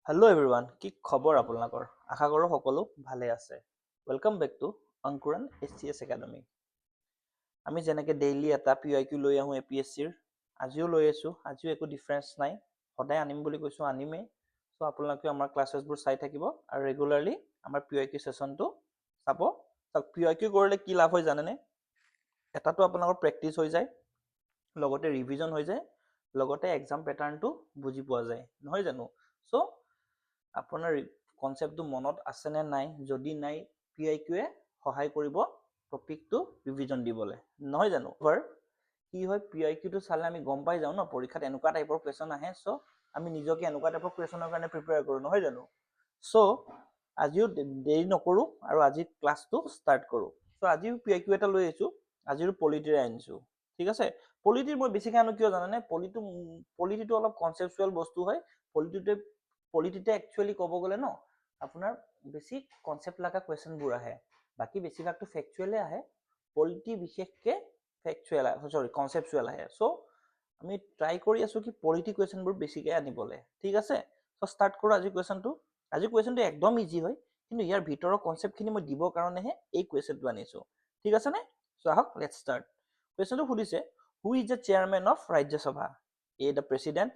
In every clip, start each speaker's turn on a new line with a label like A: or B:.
A: Hello' everyone, কি খবৰ আপোনালোকৰ? আশা কৰোঁ সকলো ভালে আছে। Welcome back to Ankuran HCS academy. আমি যেনেকৈ ডেইলি এটা PYQ লৈ আহোঁ APSCৰ, আজিও লৈ আছোঁ। আজিও একো ডিফাৰেঞ্চ নাই, সদায় আনিম বুলি কৈছোঁ, আনিমেই। চ' আপোনালোকে আমাৰ ক্লাছেছবোৰ চাই থাকিব আৰু ৰেগুলাৰলি আমাৰ PYQ ছেশ্যনটো চাব। PYQ কৰিলে কি লাভ হয় জানেনে? এটাতো আপোনালোকৰ প্ৰেক্টিচ হৈ যায়, লগতে ৰিভিজন হৈ যায়, লগতে এক্সাম পেটাৰ্ণটো বুজি পোৱা যায়, নহয় জানো? চ' আপোনাৰ কনচেপ্টটো মনত আছে নে নাই? যদি নাই, PYQয়ে সহায় কৰিব টপিকটো ৰিভিজন দিবলৈ, নহয় জানো? কি হয়, PYQটো চালে আমি গম পাই যাওঁ ন, পৰীক্ষাত এনেকুৱা টাইপৰ কুৱেশ্যন আহে। চ' আমি নিজকে এনেকুৱা টাইপৰ কুৱেশ্যনৰ কাৰণে প্ৰিপেয়াৰ কৰোঁ, নহয় জানো? চ' আজিও দেৰি নকৰোঁ আৰু আজি ক্লাছটো ষ্টাৰ্ট কৰোঁ। চ' আজিও PYQ এটা লৈ আহিছোঁ, আজিও পলিটিৰে আনিছোঁ, ঠিক আছে? পলিটিৰ মই বেছিকৈ আনো কিয় জানানে? পলিটিটো অলপ কনচেপচুৱেল বস্তু হয়। পলিটিতে একচুৱেলি ক'ব গ'লে ন, আপোনাৰ বেছি কনচেপ্ট লগা কুৱেশ্যনবোৰ আহে, বাকী বেছিভাগটো ফেকচুৱেলে আহে। পলিটি বিশেষকৈ কনচেপচুৱেল আহে। চ' আমি ট্ৰাই কৰি আছোঁ কি পলিটি কুৱেশ্যনবোৰ বেছিকৈ আনিবলৈ, ঠিক আছে? চ' ষ্টাৰ্ট কৰোঁ আজি কুৱেশ্যনটো। আজি কুৱেশ্যনটো একদম ইজি হয়, কিন্তু ইয়াৰ ভিতৰৰ কনচেপ্টখিনি মই দিবৰ কাৰণেহে এই কুৱেশ্যনটো আনিছোঁ, ঠিক আছে নে? চ' আহক, লেটছ ষ্টাৰ্ট। কুৱেশ্যনটো সুধিছে, who is the chairman of Rajya Sabha? A the president,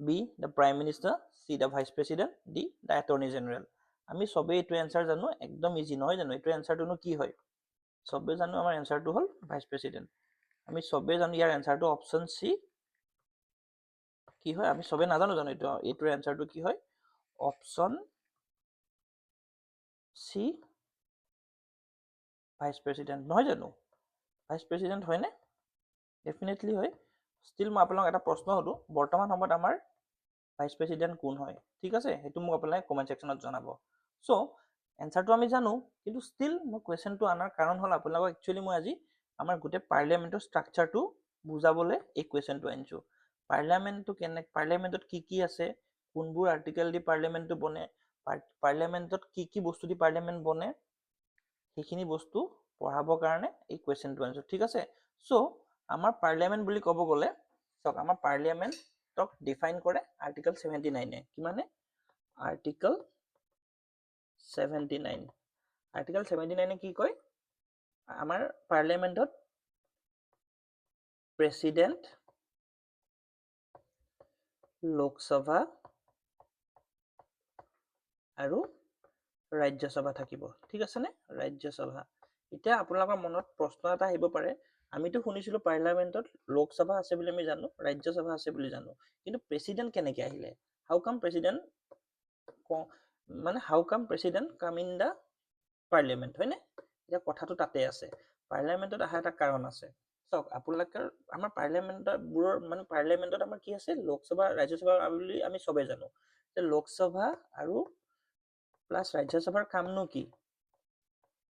A: B the prime minister, C the vice president, D the attorney general. আমি চবেই এইটো এনচাৰ জানো, একদম ইজি, নহয় জানো? এইটো এনচাৰটোনো কি হয়? চবেই জানো আমাৰ এনচাৰটো হ'ল ভাইচ প্ৰেচিডেণ্ট। আমি চবেই জানো ইয়াৰ এনচাৰটো অপশ্যন চি কি হয়? আমি চবেই নাজানো জানো এইটোৰ এনচাৰটো কি হয়? অপশ্যন চি ভাইচ প্ৰেচিডেণ্ট, নহয় জানো? ভাইচ প্ৰেচিডেণ্ট হয়নে? ডেফিনেটলি হয়। ষ্টিল মই আপোনালোকক এটা প্ৰশ্ন সোধোঁ, বৰ্তমান সময়ত আমাৰ ভাইচ প্ৰেচিডেণ্ট কোন হয়? ঠিক আছে, সেইটো মোক আপোনালোকে কমেণ্ট ছেকশ্যনত জনাব। চ' এনচাৰটো আমি জানো, কিন্তু ষ্টিল মই কুৱেশ্যনটো অনাৰ কাৰণ হ'ল আপোনালোকক একচুৱেলি মই আজি আমাৰ গোটেই পাৰ্লিয়ামেণ্টৰ ষ্ট্ৰাকচাৰটো বুজাবলৈ এই কুৱেশ্যনটো আনিছোঁ। পাৰ্লিয়ামেণ্টত কি কি আছে, কোনবোৰ আৰ্টিকেল দি পাৰ্লিয়ামেণ্টটো বনে, পাৰ্লিয়ামেণ্টত কি কি বস্তু দি পাৰ্লিয়ামেণ্ট বনে, সেইখিনি বস্তু পঢ়াবৰ কাৰণে এই কুৱেশ্যনটো আনিছোঁ, ঠিক আছে? চ' আমাৰ পাৰ্লিয়ামেণ্ট বুলি ক'ব গ'লে, চাওক, আমাৰ পাৰ্লিয়ামেণ্টক ডিফাইন কৰে আৰ্টিকেল 79। কিমানে? আৰ্টিকেল 79। আৰ্টিকেল 79 কি কয়? আমাৰ পাৰ্লিয়ামেণ্টত প্ৰেচিডেণ্ট, লোকসভা আৰু ৰাজ্যসভা থাকিব, ঠিক আছে নে? ৰাজ্যসভা। এতিয়া আপোনালোকৰ মনত প্ৰশ্ন এটা আহিব পাৰে, আমিতো শুনিছিলোঁ পাৰ্লিয়ামেণ্টত লোকসভা আছে বুলি আমি জানো, ৰাজ্যসভা আছে বুলি জানো, কিন্তু প্ৰেচিডেণ্ট কেনেকৈ আহিলে? How come president come in the parliament, হয়নে? এতিয়া কথাটো তাতে আছে, পাৰ্লিয়ামেণ্টত অহা এটা কাৰণ আছে। চাওক, আপোনালোকৰ আমাৰ পাৰ্লিয়ামেণ্টত আমাৰ কি আছে? লোকসভা, ৰাজ্যসভা বুলি আমি চবেই জানো। লোকসভা আৰু প্লাছ ৰাজ্যসভাৰ কামনো কি?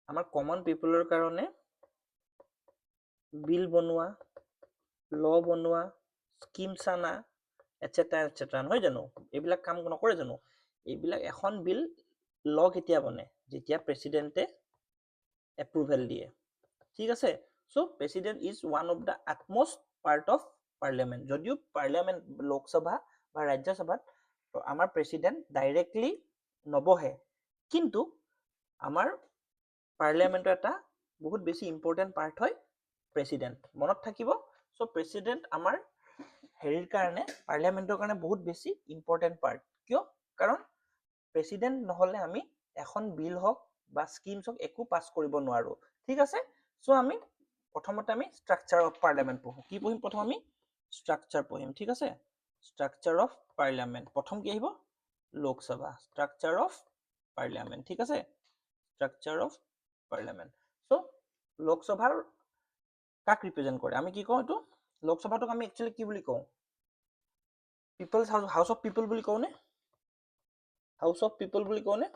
A: আমাৰ কমন পিপলৰ কাৰণে বিল বনোৱা, ল বনোৱা, স্কিমছ আনা, এটচেট্ৰা এটচেট্ৰা, নহয় জানো? এইবিলাক কাম নকৰে জানো? এইবিলাক এখন বিল ল কেতিয়া বনে? যেতিয়া প্ৰেচিডেণ্টে এপ্ৰুভেল দিয়ে, ঠিক আছে? So' president is one of the utmost part of parliament. যদিও পাৰ্লিয়ামেণ্ট, লোকসভা বা ৰাজ্যসভাত আমাৰ প্ৰেচিডেণ্ট ডাইৰেক্টলি নবহে, কিন্তু আমাৰ পাৰ্লিয়ামেণ্টৰ এটা বহুত বেছি ইম্পৰ্টেণ্ট পাৰ্ট হয় প্ৰেচিডেণ্ট, মনত থাকিব। চ' প্ৰেচিডেণ্ট আমাৰ হেৰিৰ কাৰণে, পাৰ্লিয়ামেণ্টৰ কাৰণে বহুত বেছি ইম্পৰ্টেণ্ট পাৰ্ট। কিয়? কাৰণ প্ৰেচিডেণ্ট নহ'লে আমি এখন বিল হওক বা স্কিমছ হওক একো পাছ কৰিব নোৱাৰোঁ, ঠিক আছে? চ' আমি প্ৰথমতে আমি ষ্ট্ৰাকচাৰ অফ পাৰ্লিয়ামেণ্ট পঢ়োঁ। কি পঢ়িম? প্ৰথম আমি ষ্ট্ৰাকচাৰ পঢ়িম, ঠিক আছে? Structure of parliament. প্ৰথম কি আহিব? লোকসভা। ষ্ট্ৰাকচাৰ অফ পাৰ্লিয়ামেণ্ট, ঠিক আছে? Structure of parliament. চ' লোকসভাৰ কাক ৰিপ্ৰেজেণ্ট কৰে? আমি কি কওঁ এইটো? লোকসভাটোক আমি একচুৱেলি কি বুলি কওঁ? হাউচ অফ পিপল বুলি কওঁনে? হাউচ অফ পিপল বুলি কওঁনে?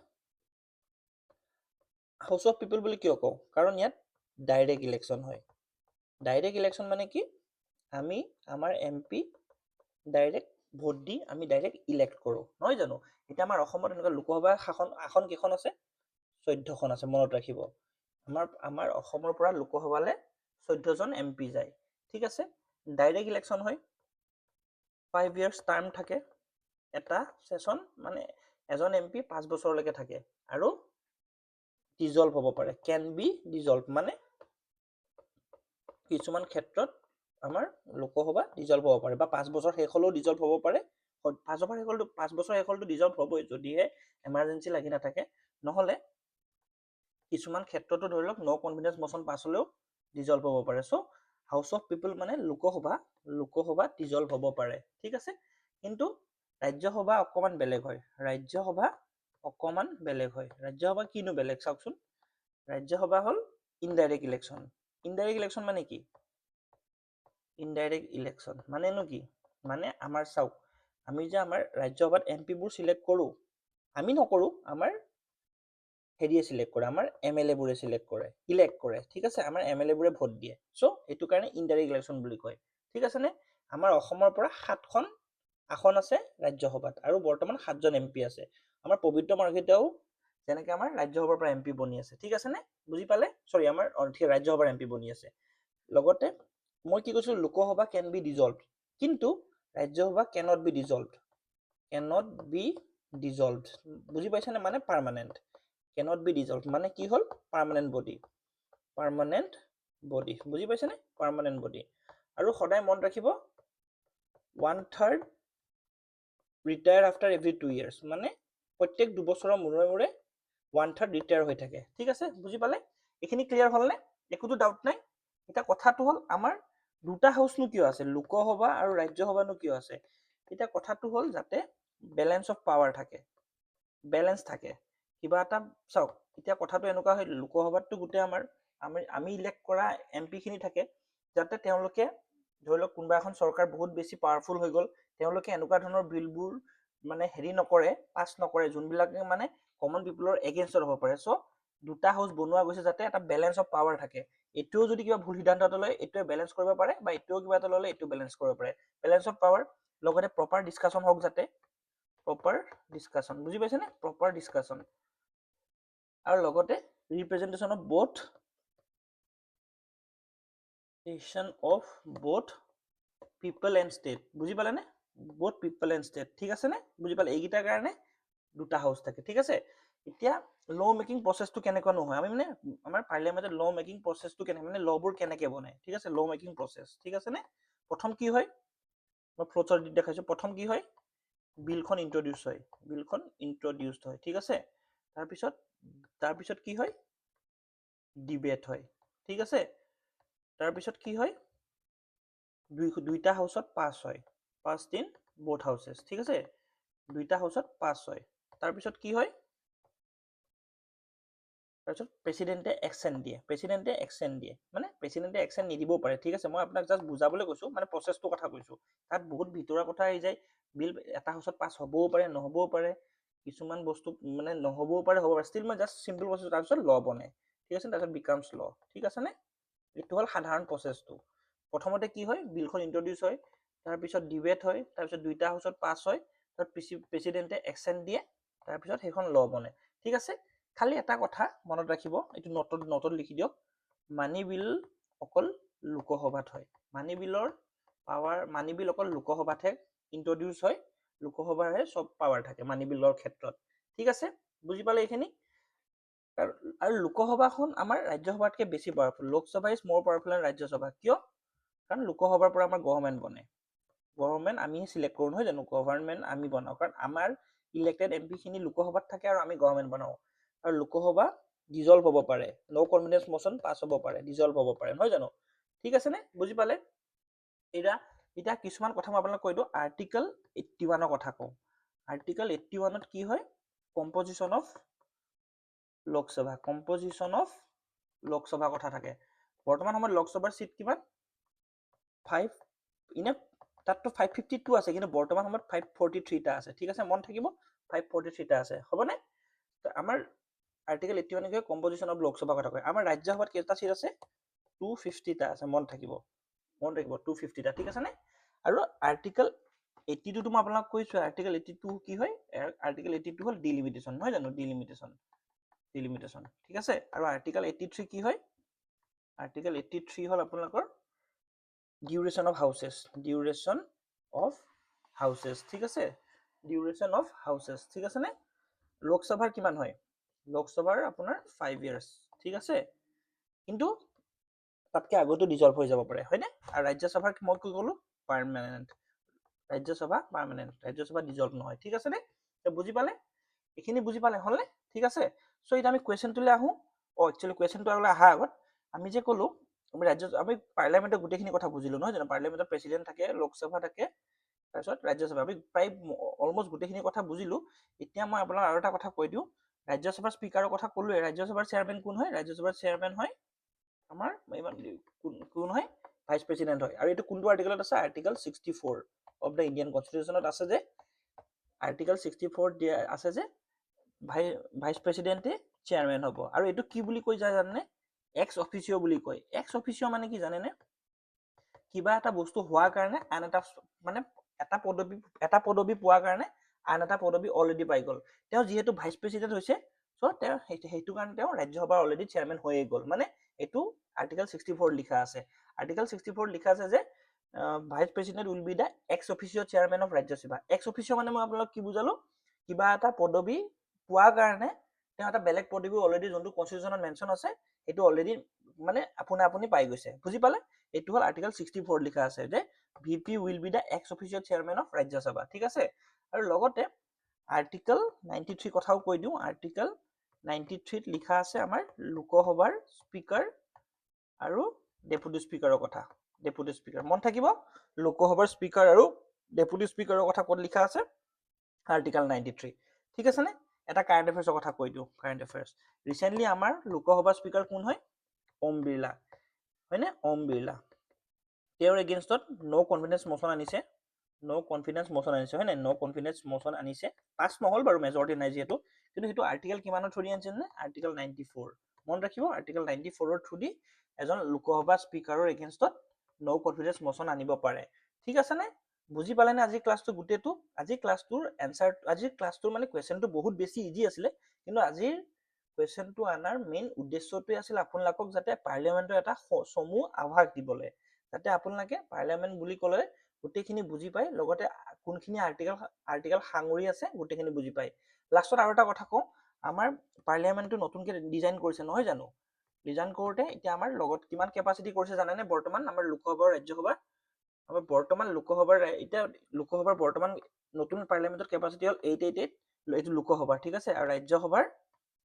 A: হাউচ অফ পিপল বুলি কিয় কওঁ? কাৰণ ইয়াত ডাইৰেক্ট ইলেকশ্যন হয়। ডাইৰেক্ট ইলেকশ্যন মানে কি? আমি আমাৰ MP ডাইৰেক্ট ভোট দি আমি ডাইৰেক্ট ইলেক্ট কৰোঁ, নহয় জানো? এতিয়া আমাৰ অসমত এনেকুৱা লোকসভা আসন কেইখন আছে? 14খন আছে, মনত ৰাখিব। আমাৰ অসমৰ পৰা লোকসভালৈ 14জন MP যায়, ঠিক আছে? ডাইৰেক্ট ইলেকশ্যন হয়, 5 years টাৰ্ম থাকে, এটা ছেশ্যন, মানে এজন এমপি 5 বছৰলৈকে থাকে আৰু ডিজলভ হ'ব পাৰে, কেন বি ডিজলভ, মানে কিছুমান ক্ষেত্ৰত আমাৰ লোকসভা ডিজলভ হ'ব পাৰে বা 5 বছৰ শেষ হ'লেও ডিজলভ হ'ব পাৰে। 5 বছৰ শেষ হ'লেতো ডিজলভ হ'বই যদিহে এমাৰ্জেঞ্চি লাগি নাথাকে, নহ'লে কিছুমান ক্ষেত্ৰতো ধৰি লওক ন' কনফিডেন্স মচন পাছ হ'লেও ডিজলভ হ'ব পাৰে। চ' হাউচ অফ পিপল মানে লোকসভা ডিজলভ হ'ব পাৰে, ঠিক আছে। কিন্তু ৰাজ্যসভা অকমান বেলেগ হয়। ৰাজ্যসভা কিনো বেলেগ চাওকচোন। ৰাজ্যসভা হ'ল ইনডাইৰেক্ট ইলেকশ্যন। ইনডাইৰেক্ট ইলেকশ্যন মানে কি? ইনডাইৰেক্ট ইলেকশ্যন মানেনো কি? মানে আমাৰ চাওক, আমি যে আমাৰ ৰাজ্যসভাত এমপিবোৰ চিলেক্ট কৰোঁ, আমি নকৰোঁ, আমাৰ হেৰিয়ে চিলেক্ট কৰে, আমাৰ MLA বোৰে চিলেক্ট কৰে, ইলেক্ট কৰে, ঠিক আছে। আমাৰ MLA বোৰে ভোট দিয়ে। চ' সেইটো কাৰণে ইনডাইৰেক্ট ইলেকশ্যন বুলি কয়, ঠিক আছে নে? আমাৰ অসমৰ পৰা 7খন আসন আছে ৰাজ্যসভাত আৰু বৰ্তমান 7জন MP আছে। আমাৰ পবিত্ৰ মাৰ্ঘেৰিটাও যেনেকে আমাৰ ৰাজ্যসভাৰ পৰা MP বনি আছে, ঠিক আছে নে? বুজি পালে? চৰি, আমাৰ ৰাজ্যসভাৰ MP বনি আছে। লগতে মই কি কৈছো, লোকসভা কেন বি ডিজলভ, কিন্তু ৰাজ্যসভা কেনট বি ডিজলভ। বুজি পাইছেনে? মানে পাৰ্মানেণ্ট। কেনট বি ডিজলভ মানে কি হ'ল? Permanent body. বুজি পাইছেনে? Permanent body. আৰু সদায় মনত ৰাখিব, 1/3 ৰিটায়াৰ আফটাৰ এভৰি 2 years, মানে প্ৰত্যেক 2 বছৰৰ মূৰে মূৰে 1/3 ৰিটায়াৰ হৈ থাকে, ঠিক আছে। বুজি পালে? এইখিনি ক্লিয়াৰ হ'লনে? একোতো ডাউট নাই। এতিয়া কথাটো হ'ল, আমাৰ দুটা হাউচনো কিয় আছে? লোকসভা আৰু ৰাজ্যসভানো কিয় আছে? এতিয়া কথাটো হ'ল যাতে বেলেঞ্চ অফ পাৱাৰ থাকে, বেলেঞ্চ থাকে। কিবা এটা চাওক, এতিয়া কথাটো এনেকুৱা হয়, লোকসভাততো গোটেই আমি ইলেক্ট কৰা MP খিনি থাকে, যাতে তেওঁলোকে ধৰি লওক কোনোবা এখন চৰকাৰ বহুত বেছি পাৱাৰফুল হৈ গ'ল, তেওঁলোকে এনেকুৱা ধৰণৰ বিলবোৰ মানে হেৰি নকৰে, পাছ নকৰে, যোনবিলাকে মানে কমন পিপলৰ এগেইনষ্টত হ'ব পাৰে। চ' দুটা হাউচ বনোৱা গৈছে যাতে এটা বেলেঞ্চ অফ পাৱাৰ থাকে। এইটোও যদি কিবা ভুল সিদ্ধান্ত এটা লয়, এইটোৱে বেলেঞ্চ কৰিব পাৰে, বা এইটোও কিবা এটা ল'লে এইটো বেলেঞ্চ কৰিব পাৰে। বেলেঞ্চ অফ পাৱাৰ, লগতে প্ৰপাৰ ডিছকাশ্যন হওক, যাতে প্ৰপাৰ ডিছকাশ্যন, বুজি পাইছেনে? Proper discussion. আৰু লগতে representation of both people and state, বুজি পালেনে? বোথ পিপল এণ্ড ষ্টেট, ঠিক আছে নে? বুজি পালে? এইকেইটাৰ কাৰণে দুটা হাউচ থাকে, ঠিক আছে। এতিয়া ল' মেকিং প্ৰচেছটো কেনেকুৱা নহয়, আমি মানে আমাৰ পাৰ্লিয়ামেণ্টত ল' মেকিং প্ৰচেছটো কেনেকৈ, মানে ল'বোৰ কেনেকৈ বনে, ঠিক আছে। ল' মেকিং প্ৰচেছ, ঠিক আছে নে? প্ৰথম কি হয়, মই ফ্ল'চাৰ্ট দেখাইছো। প্ৰথম কি হয়? বিলখন ইন্ট্ৰডিউচ হয়, ঠিক আছে। তাৰপিছত কি হয়? ডিবেট হয়, ঠিক আছে। তাৰপিছত কি হয়? দুইটা হাউচত পাছ হয়, পাছড ইন বোথ হাউচেছ, ঠিক আছে। দুইটা হাউচত পাছ হয়। তাৰপিছত কি হয়? তাৰপিছত প্ৰেচিডেণ্টে একচেণ্ট দিয়ে, মানে প্ৰেচিডেণ্টে একচেণ্ট নিদিবও পাৰে, ঠিক আছে। মই আপোনাক জাষ্ট বুজাবলৈ কৈছো, মানে প্ৰচেছটোৰ কথা কৈছো। তাত বহুত ভিতৰুৱা কথা আহি যায়। বিল এটা হাউচত পাছ হ'বও পাৰে, নহ'বও পাৰে, কিছুমান বস্তু মানে নহ'বও পাৰে, হ'ব পাৰে। ষ্টিল মই জাষ্ট চিম্পল কৈছো। তাৰপিছত ল বনে, ঠিক আছে। তাৰপিছত বিকামছ ল, ঠিক আছে নে? এইটো হ'ল সাধাৰণ প্ৰচেছটো। প্ৰথমতে কি হয়? বিলখন ইন্ট্ৰডিউচ হয়, তাৰপিছত ডিবেট হয়, তাৰপিছত দুইটা হাউচত পাছ হয়, তাৰপিছত প্ৰেচিডেণ্টে একচেণ্ট দিয়ে, তাৰপিছত সেইখন ল বনে, ঠিক আছে। খালি এটা কথা মনত ৰাখিব, এইটো নটত লিখি দিয়ক, মানি বিল অকল লোকসভাত হয়। মানি বিল অকল লোকসভাতহে ইন্ট্ৰডিউচ হয়, লোকসভাৰহে চব পাৱাৰ থাকে মানি বিলৰ ক্ষেত্ৰত, ঠিক আছে। বুজি পালে এইখিনি? আৰু লোকসভাখন আমাৰ ৰাজ্যসভাতকৈ বেছি পাৱাৰফুল। লোকসভা ইজ মোৰ পাৱাৰফুল এণ্ড ৰাজ্যসভা। কিয়? কাৰণ লোকসভাৰ পৰা আমাৰ গভৰ্ণমেণ্ট বনে, গভৰ্ণমেণ্ট আমিহে চিলেক্ট কৰোঁ, নহয় জানো? গভৰ্ণমেণ্ট আমি বনাওঁ, কাৰণ আমাৰ ইলেক্টেড MP খিনি লোকসভাত থাকে আৰু আমি গভৰ্ণমেণ্ট বনাওঁ। আৰু লোকসভা ডিজলভ হ'ব পাৰে, ন' কনফিডেন্স মচন পাছ হ'ব পাৰে, ডিজলভ হ'ব পাৰে, নহয় জানো? ঠিক আছে নে? বুজি পালে? এতিয়া কিছুমান কথা মই আপোনাক কৈ দিওঁ। আৰ্টিকল 81ৰ কথা কওঁ। আৰ্টিকল 81ত কি হয়? কম্পজিশ্যন অফ লোকসভা কথা থাকে। বৰ্তমান সময়ত লোকসভাৰ চিট কিমান? 5, ইনে তাততো 552 আছে, কিন্তু বৰ্তমান সময়ত 543টা আছে, ঠিক আছে। মন থাকিব, 543টা আছে, হ'বনে? আমাৰ আৰ্টিকল 81 কি কম্পজিশ্যন অফ লোকসভা কথা কয়। আমাৰ ৰাজ্যসভাত কেইটা চিট আছে? 250টা আছে, মন থাকিব 250টা, ঠিক আছে নে? আৰু আৰ্টিকল 82টো মই আপোনাক কৈছো। আৰ্টিকল 82 কি হয়? আৰ্টিকল 82 হ'ল ডিলিমিটেশ্যন, নহয় জানো? ডিলিমিটেশ্যন, ঠিক আছে। আৰু আৰ্টিকল 83 কি হয়? আৰ্টিকল 83 হ'ল আপোনালোকৰ ডিউৰেশ্যন অফ হাউচেছ, ঠিক আছে। ডিউৰেশ্যন অফ হাউচেছ, ঠিক আছে নে? লোকসভাৰ কিমান হয়? লোকসভাৰ আপোনাৰ 5 ইয়াৰ্ছ, ঠিক আছে। কিন্তু তাতকে আগতো ডিজলভ হৈ যাব পাৰে, হয়নে? আৰু ৰাজ্যসভাৰ মই কি ক'লো? Permanent. Rajya Sabha permanent, Rajya Sabha dissolved নহয়, ঠিক আছে নে? বুজি পালে? এইখিনি বুজি পালে হ'লনে? ঠিক আছে। চ' এতিয়া আমি কুৱেশ্যনটোলৈ আহোঁ। একচুৱেলি কুৱেশ্যনটো অহাৰ আগত আমি যে ক'লো আমি পাৰ্লিয়ামেণ্টৰ গোটেইখিনি কথা বুজিলো নহয় জানো? পাৰ্লিয়ামেণ্টৰ প্ৰেচিডেণ্ট থাকে, লোকসভা থাকে, তাৰপিছত ৰাজ্যসভা। আমি প্ৰায় অলমষ্ট গোটেইখিনি কথা বুজিলো। এতিয়া মই আপোনাক আৰু এটা কথা কৈ দিওঁ। ৰাজ্যসভাৰ স্পীকাৰৰ কথা ক'লোৱে। ৰাজ্যসভাৰ চেয়াৰমেন কোন হয়? ৰাজ্যসভাৰ চেয়াৰমেন হয় আমাৰ কোন হয়? ভাইচ প্ৰেচিডেণ্ট হয়। আৰু এইটো কোনটো আৰ্টিকলত আছে? আৰ্টিকল 64 অফ দ্য ইণ্ডিয়ান কনষ্টিটিউশ্যনত আছে যে আৰ্টিকল 64 দিয়া আছে যে ভাইচ প্ৰেচিডেণ্টে চেয়াৰমেন হ'ব। আৰু এইটো কি বুলি কৈ যায় জানেনে? এক্স অফিচিঅ বুলি কয়। এক্স অফিচিঅ মানে কি জানেনে? কিবা এটা বস্তু হোৱাৰ কাৰণে আন এটা মানে এটা পদবী পোৱাৰ কাৰণে আন এটা পদবী অলৰেডি পাই গ'ল। তেওঁ যিহেতু ভাইচ প্ৰেচিডেণ্ট হৈছে, চ' তেওঁ সেইটো কাৰণে তেওঁ ৰাজ্যসভাৰ অলৰেডি চেয়াৰমেন হৈয়ে গ'ল। মানে এইটো আৰ্টিকল 64 লিখা আছে। আৰ্টিকল 64 লিখা আছে যে vice president will be the ex officio chairman of Rajya Sabha. Ex officio মানে মই আপোনালোক কি বুজালো? কিবা এটা পদবী পোৱাৰ কাৰণে তেওঁ এটা বেলেগ পদবী অলৰেডি যোনটো কনষ্টিটিউশ্যনত মেনশ্যন আছে সেইটো অলৰেডি মানে আপুনি পাই গৈছে। বুজি পালে? এইটো হ'ল আৰ্টিকল 64 লিখা আছে যে VP will be the x official chairman of Rajya Sabha, ঠিক আছে। আৰু লগতে আৰ্টিকল 93 কথাও কৈ দিওঁ। আৰ্টিকল 93ত লিখা আছে আমাৰ লোকসভাৰ স্পীকাৰ আৰু ডেপুটি স্পীকাৰৰ কথা। ডেপুটি স্পীকাৰ মন থাকিব, লোকসভাৰ স্পীকাৰ আৰু ডেপুটি স্পীকাৰৰ কথা ক'ত লিখা আছে? আৰ্টিকল 93, ঠিক আছে নে? এটা কাৰেণ্ট এফেয়াৰ্ছৰ কথা কৈ দিওঁ। কাৰেণ্ট এফেয়াৰ্ছ ৰিচেণ্টলি আমাৰ লোকসভাৰ স্পীকাৰ কোন হয়? ওম বিৰলা, হয়নে? ওম বিৰলা। তেওঁৰ এগেইনষ্টত ন' কনফিডেন্স মচন আনিছে। ন' কনফিডেন্স মচন আনিছে, হয় নাই? ন' কনফিডেন্স মচন আনিছে। পাছ নহ'ল বাৰু, মেজৰিটি নাই যিহেতু। কিন্তু সেইটো আৰ্টিকল কিমানৰ থ্ৰু দি আনিছে নে? আৰ্টিকল 94। মনত ৰাখিব, আৰ্টিকল 94ৰ থ্ৰু দি এজন লোকসভা স্পীকাৰৰ এগেইনষ্টত ন' কনফিডেন্স মচন আনিব পাৰে, ঠিক আছে নে? বুজি পালেনে আজি ক্লাছটো গোটেইটো? আজিৰ ক্লাছটোৰ মানে কুৱেশ্যনটো বহুত বেছি ইজি আছিলে। কিন্তু আজিৰ কুৱেশ্যনটো আনাৰ মেইন উদ্দেশ্যটোৱে আছিল আপোনালোকক যাতে পাৰ্লিয়ামেণ্টৰ এটা চমু আভাস দিবলৈ, যাতে আপোনালোকে পাৰ্লিয়ামেণ্ট বুলি ক'লে গোটেইখিনি বুজি পায়, লগতে কোনখিনি আৰ্টিকল সাঙুৰি আছে গোটেইখিনি বুজি পায়। লাষ্টত আৰু এটা কথা কওঁ, আমাৰ পাৰ্লিয়ামেণ্টটো নতুনকৈ ডিজাইন কৰিছে নহয় জানো? ডিজাইন কৰোঁতে এতিয়া আমাৰ লগত কিমান কেপাচিটি কৰিছে জানেনে? বৰ্তমান আমাৰ লোকসভাৰ ৰাজ্যসভাৰ আমাৰ বৰ্তমান লোকসভাৰ বৰ্তমান নতুন পাৰ্লিয়ামেণ্টৰ কেপাচিটি হ'ল 888, এইটো লোকসভাৰ, ঠিক আছে। আৰু ৰাজ্যসভাৰ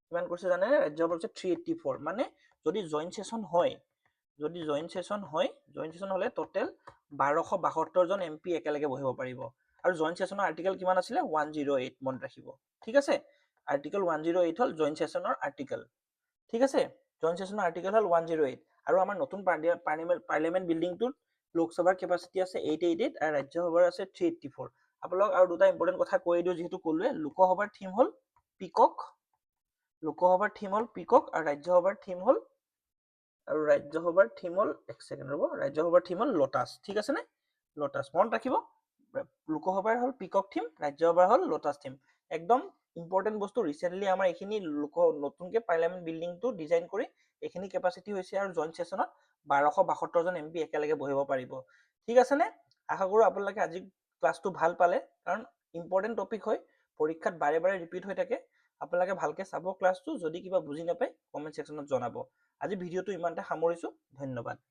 A: কিমান কৰিছে জানেনে? ৰাজ্যসভাৰ হৈছে 384। মানে যদি জইণ্ট ছেছন হয়, জইণ্ট ছেছন হ'লে টোটেল 1272 জন MP একেলগে বহিব পাৰিব। আৰু জইণ্ট ছেছনৰ আৰ্টিকল কিমান আছিলে? 108, মনত ৰাখিব, ঠিক আছে। আৰ্টিকল 108 হ'ল জইণ্ট ছেছনৰ আৰ্টিকল, ঠিক আছে। জইণ্ট ছেছনৰ আৰ্টিকল হ'ল 108। আৰু আমাৰ নতুন পাৰ্লিয়ামেণ্ট বিল্ডিংটোত লোকসভাৰ কেপাচিটি আছে 888 আৰু ৰাজ্যসভাৰ আছে 384। আপোনালোক আৰু দুটা ইম্পৰ্টেণ্ট কথা কৈ দিওঁ, যিহেতু ক'লোৱে। লোকসভাৰ থিম হ'ল পিকক, আৰু ৰাজ্যসভাৰ থিম হ'ল লোটাছ, ঠিক আছে নে? লোটাছ মনত ৰাখিব। লোকসভাৰ হ'ল পিকক থিম, ৰাজ্যসভাৰ হ'ল লোটাছ থিম। একদম ইম্পৰ্টেণ্ট বস্তু। ৰিচেণ্টলি আমাৰ এইখিনি নতুনকৈ পাৰ্লিয়ামেণ্ট বিল্ডিংটো ডিজাইন কৰি এইখিনি কেপাচিটি হৈছে। আৰু জইণ্ট ছেছনত 1272 জন MP একেলগে বহিব পাৰিব, ঠিক আছে নে? আশা কৰোঁ আপোনালোকে আজি ক্লাছটো ভাল পালে, কাৰণ ইম্পৰ্টেণ্ট টপিক হয়, পৰীক্ষাত বাৰে বাৰে ৰিপিট হৈ থাকে। আপোনালোকে ভালকৈ চাব ক্লাছটো। যদি কিবা বুজি নাপায় কমেণ্ট ছেকশ্যনত জনাব। আজি ভিডিঅ'টো ইমানতে সামৰিছোঁ। ধন্যবাদ।